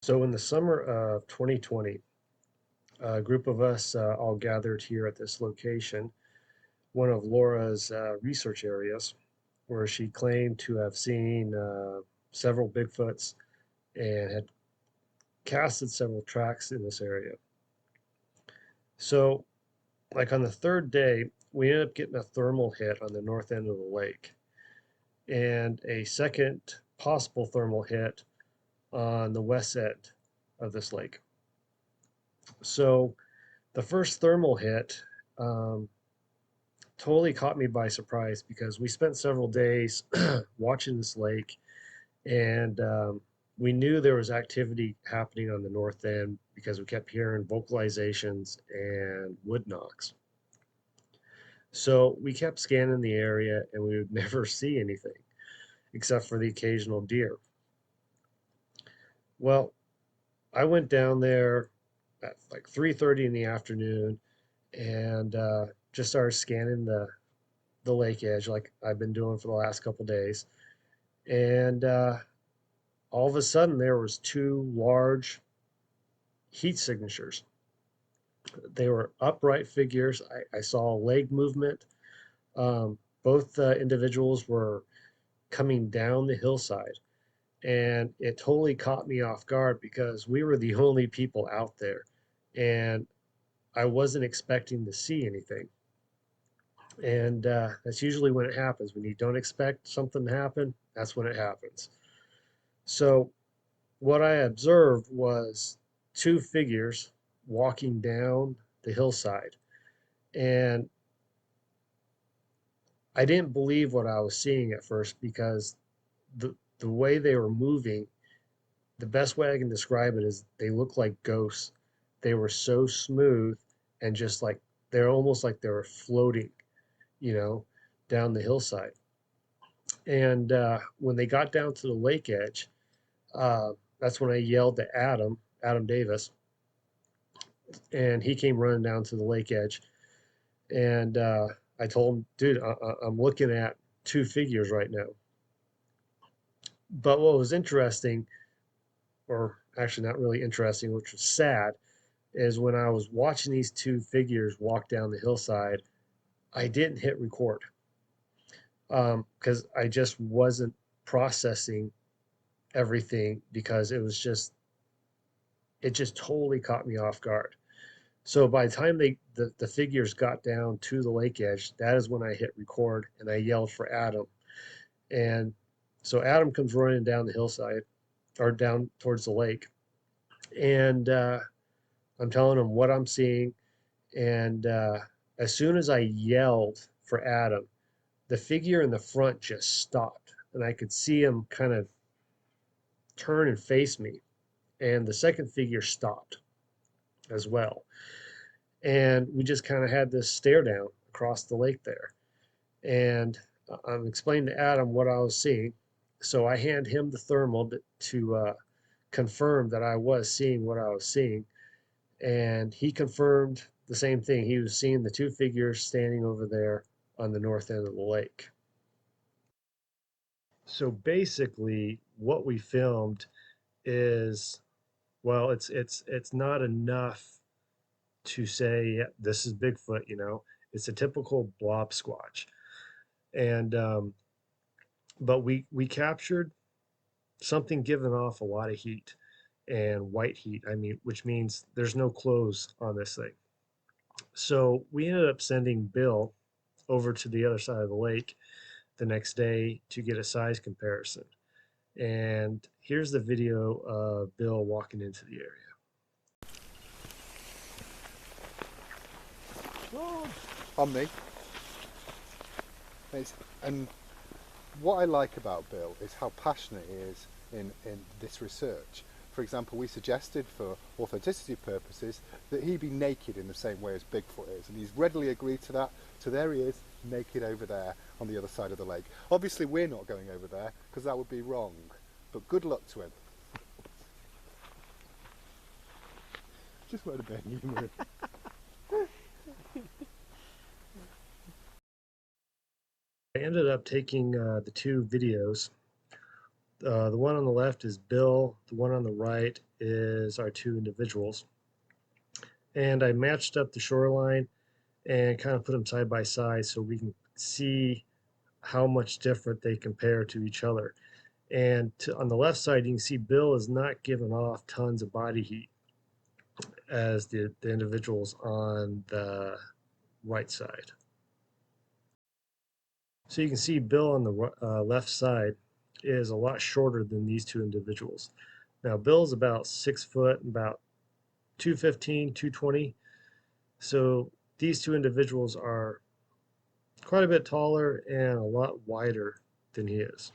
So in the summer of 2020, a group of us all gathered here at this location, one of Laura's research areas, where she claimed to have seen several Bigfoots and had casted several tracks in this area. So, like on the third day, we ended up getting a thermal hit on the north end of the lake and a second possible thermal hit on the west end of this lake. So, the first thermal hit um, totally caught me by surprise because we spent several days watching this lake and we knew there was activity happening on the north end because we kept hearing vocalizations and wood knocks. So we kept scanning the area and we would never see anything except for the occasional deer. Well, I went down there at like 3:30 in the afternoon and just started scanning the lake edge like I've been doing for the last couple days. And all of a sudden, there was two large heat signatures. They were upright figures. I saw leg movement. Both individuals were coming down the hillside, and it totally caught me off guard because we were the only people out there, and I wasn't expecting to see anything. And that's usually when it happens. When you don't expect something to happen, that's when it happens. So what I observed was two figures walking down the hillside. And I didn't believe what I was seeing at first because the way they were moving, the best way I can describe it is they looked like ghosts. They were so smooth and just like they're almost like they were floating, you know, down the hillside. And when they got down to the lake edge, that's when I yelled to Adam Davis, and he came running down to the lake edge. And I told him, dude, I'm looking at two figures right now. But what was interesting, or actually not really interesting, which was sad, is when I was watching these two figures walk down the hillside, I didn't hit record because I just wasn't processing everything because it just totally caught me off guard. So by the time the figures got down to the lake edge, that is when I hit record and I yelled for Adam. And so Adam comes running down the hillside or down towards the lake. And I'm telling him what I'm seeing. And as soon as I yelled for Adam, the figure in the front just stopped. And I could see him kind of turn and face me. And the second figure stopped as well. And we just kind of had this stare down across the lake there. And I'm explaining to Adam what I was seeing. So I hand him the thermal to confirm that I was seeing what I was seeing. And he confirmed the same thing. He was seeing the two figures standing over there on the north end of the lake. So basically, what we filmed is, well, it's not enough to say, yeah, this is Bigfoot. It's a typical blob squatch. And but we captured something giving off a lot of heat and white heat. I mean, which means there's no clothes on this thing. So we ended up sending Bill over to the other side of the lake the next day to get a size comparison. And here's the video of Bill walking into the area. On me. It's, and what I like about Bill is how passionate he is in this research. For example, we suggested for authenticity purposes that he be naked in the same way as Bigfoot is, and he's readily agreed to that. So there he is, naked over there on the other side of the lake. Obviously, we're not going over there because that would be wrong, but good luck to him. Just wanted a bit of humour. I ended up taking the two videos. The one on the left is Bill. The one on the right is our two individuals. And I matched up the shoreline and kind of put them side by side so we can see how much different they compare to each other. And on the left side, you can see Bill is not giving off tons of body heat as the individuals on the right side. So you can see Bill on the left side is a lot shorter than these two individuals. Now, Bill's about 6 foot, about 215, 220. So these two individuals are quite a bit taller and a lot wider than he is.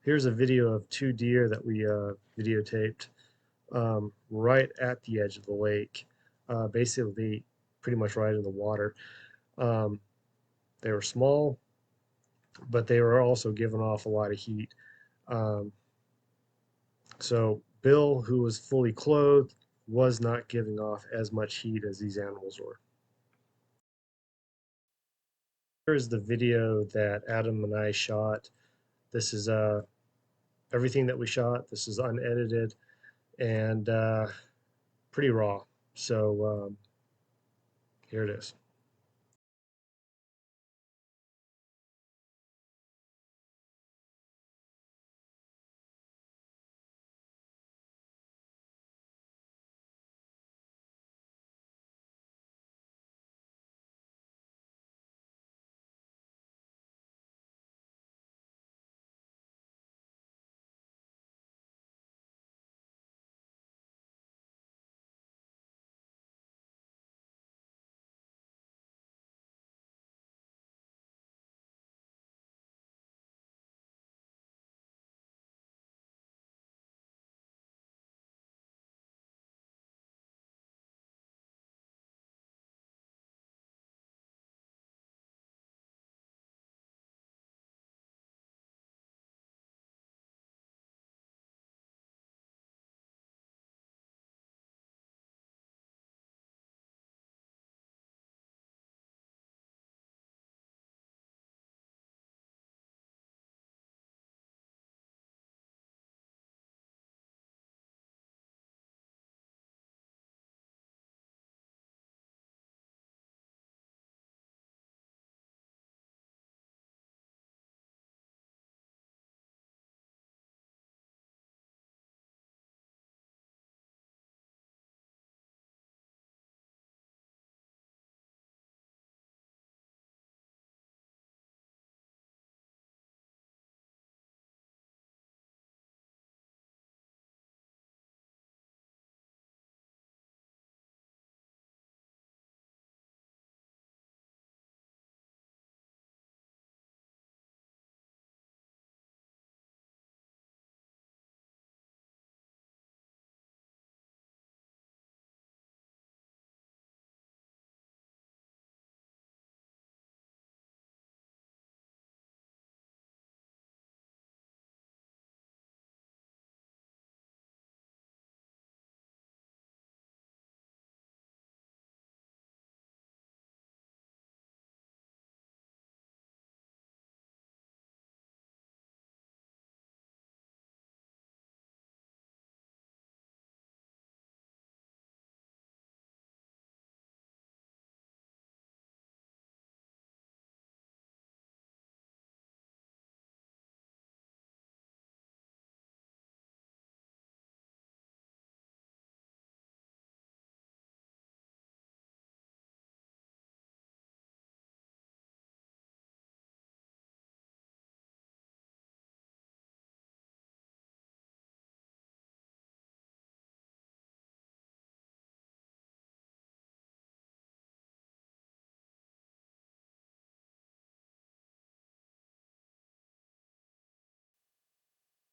Here's a video of two deer that we videotaped right at the edge of the lake, basically pretty much right in the water. Um, they were small, but they were also giving off a lot of heat. Um, so Bill, who was fully clothed, was not giving off as much heat as these animals were. Here's the video that Adam and I shot. This is everything that we shot. This is unedited and pretty raw. So here it is.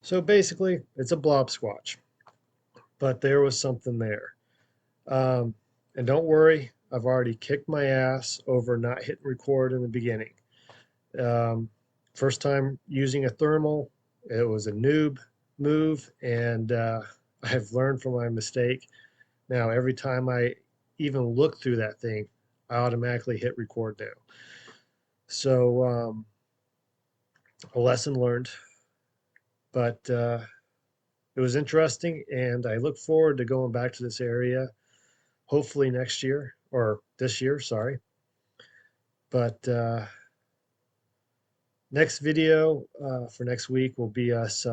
So basically, it's a blob squatch, but there was something there. Um, and don't worry, I've already kicked my ass over not hitting record in the beginning. Um, First time using a thermal, it was a noob move, and I've learned from my mistake. Now, every time I even look through that thing, I automatically hit record now. So a lesson learned, but it was interesting, and I look forward to going back to this area hopefully next year or this year, sorry. But next video for next week will be us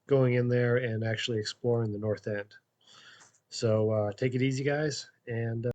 going in there and actually exploring the north end. So take it easy, guys, and